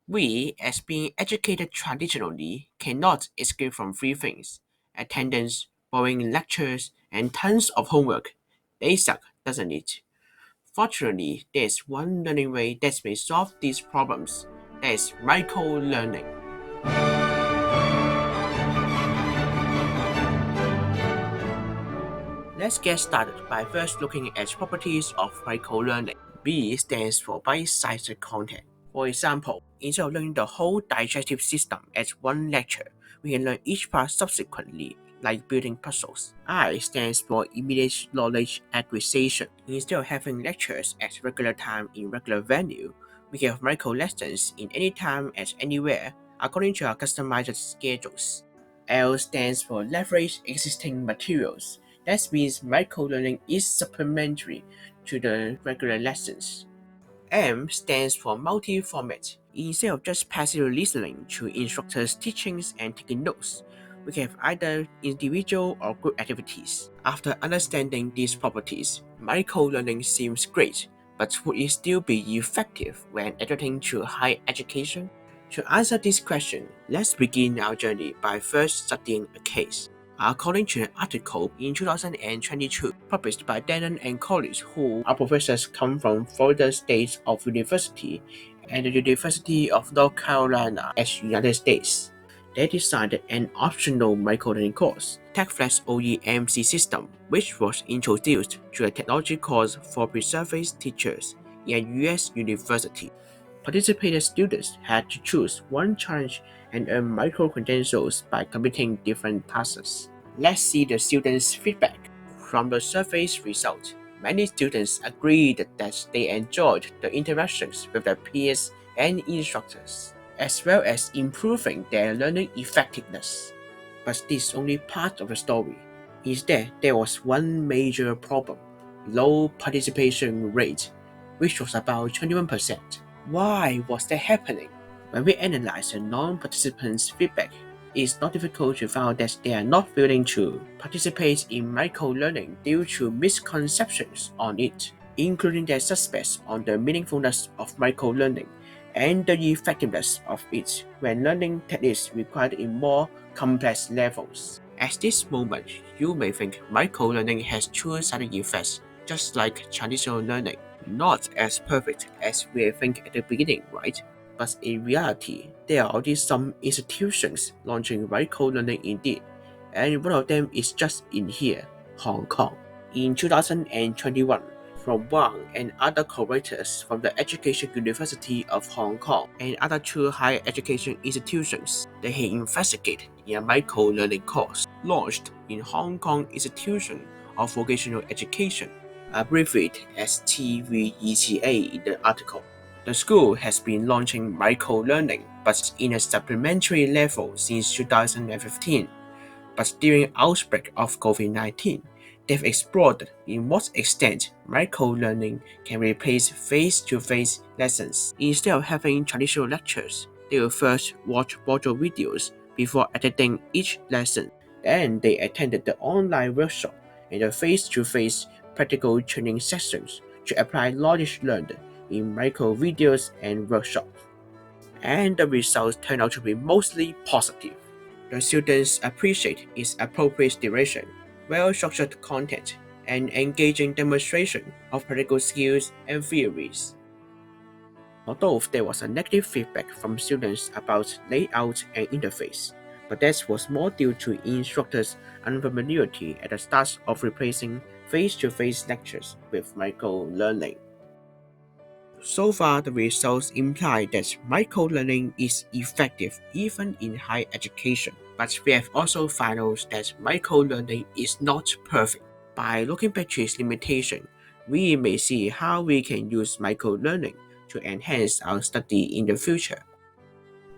We, as being educated traditionally, cannot escape from three things: attendance, boring lectures, and tons of homework. They suck, doesn't it? Fortunately, there's one learning way that may solve these problems. That is micro-learning. Let's get started by first looking at properties of microlearning. B stands for bite-sized content. For example, instead of learning the whole digestive system at one lecture, we can learn each part subsequently, like building puzzles. I stands for immediate knowledge acquisition. Instead of having lectures at regular time in regular venue, we can have micro lessons in any time at anywhere according to our customized schedules. L stands for leverage existing materials. That means microlearning is supplementary to the regular lessons. M stands for multi-format. Instead of just passively listening to instructors' teachings and taking notes, we can have either individual or group activities. After understanding these properties, microlearning seems great, but would it still be effective when adapting to higher education? To answer this question, let's begin our journey by first studying a case. According to an article in 2022 published by Denon and colleagues, who are professors come from Florida State of University and the University of North Carolina as United States, they designed an optional microlearning course, TechFlex OEMC system, which was introduced to a technology course for pre-service teachers in a US university. Participating students had to choose one challenge and earn micro-credentials by completing different tasks. Let's see the students' feedback. From the survey's result, many students agreed that they enjoyed the interactions with their peers and instructors, as well as improving their learning effectiveness. But this is only part of the story. Instead, there was one major problem: low participation rate, which was about 21%. Why was that happening? When we analyze the non-participants' feedback, it's not difficult to find that they are not willing to participate in microlearning due to misconceptions on it, including their suspects on the meaningfulness of microlearning and the effectiveness of it when learning techniques required in more complex levels. At this moment, you may think microlearning has two side effects, just like traditional learning. Not as perfect as we think at the beginning, right? But in reality, there are already some institutions launching microlearning indeed, and one of them is just in here, Hong Kong. In 2021, from Wang and other collaborators from the Education University of Hong Kong and other two higher education institutions, they have investigated in a micro-learning course launched in Hong Kong Institution of Vocational Education, abbreviated as TVETA in the article. The school has been launching micro-learning, but in a supplementary level since 2015. But during outbreak of COVID-19, they've explored in what extent micro-learning can replace face-to-face lessons. Instead of having traditional lectures, they will first watch module videos before attending each lesson. Then they attended the online workshop and the face-to-face practical training sessions to apply knowledge learned in micro videos and workshops. And the results turned out to be mostly positive. The students appreciate its appropriate duration, well-structured content, and engaging demonstration of practical skills and theories. Although there was a negative feedback from students about layout and interface, but that was more due to instructors' unfamiliarity at the start of replacing face-to-face lectures with micro-learning. So far, the results imply that microlearning is effective even in higher education. But we have also found out that microlearning is not perfect. By looking back to its limitation, we may see how we can use microlearning to enhance our study in the future.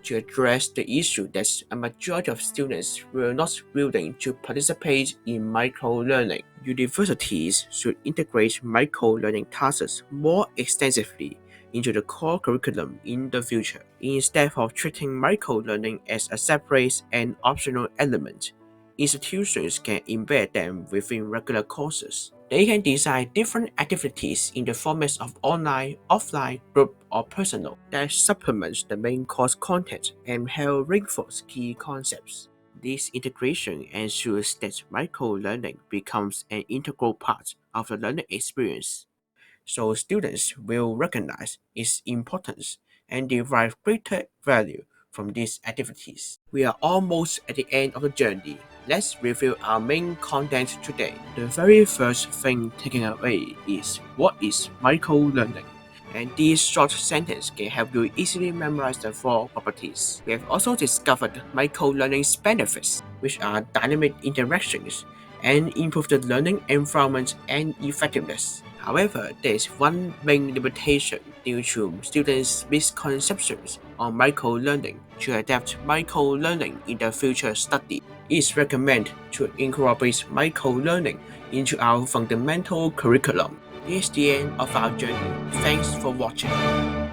To address the issue that a majority of students were not willing to participate in microlearning, universities should integrate microlearning tasks more extensively into the core curriculum in the future. Instead of treating microlearning as a separate and optional element, institutions can embed them within regular courses. They can design different activities in the formats of online, offline, group, or personal that supplements the main course content and help reinforce key concepts. This integration ensures that micro-learning becomes an integral part of the learning experience, so students will recognize its importance and derive greater value from these activities. We are almost at the end of the journey. Let's review our main content today. The very first thing taken away is what is micro-learning? And these short sentences can help you easily memorize the four properties. We have also discovered micro-learning's benefits, which are dynamic interactions and improve the learning environment and effectiveness. However, there is one main limitation due to students' misconceptions on micro-learning. To adapt micro-learning in the future study, it is recommended to incorporate micro-learning into our fundamental curriculum. This is the end of our journey. Thanks for watching.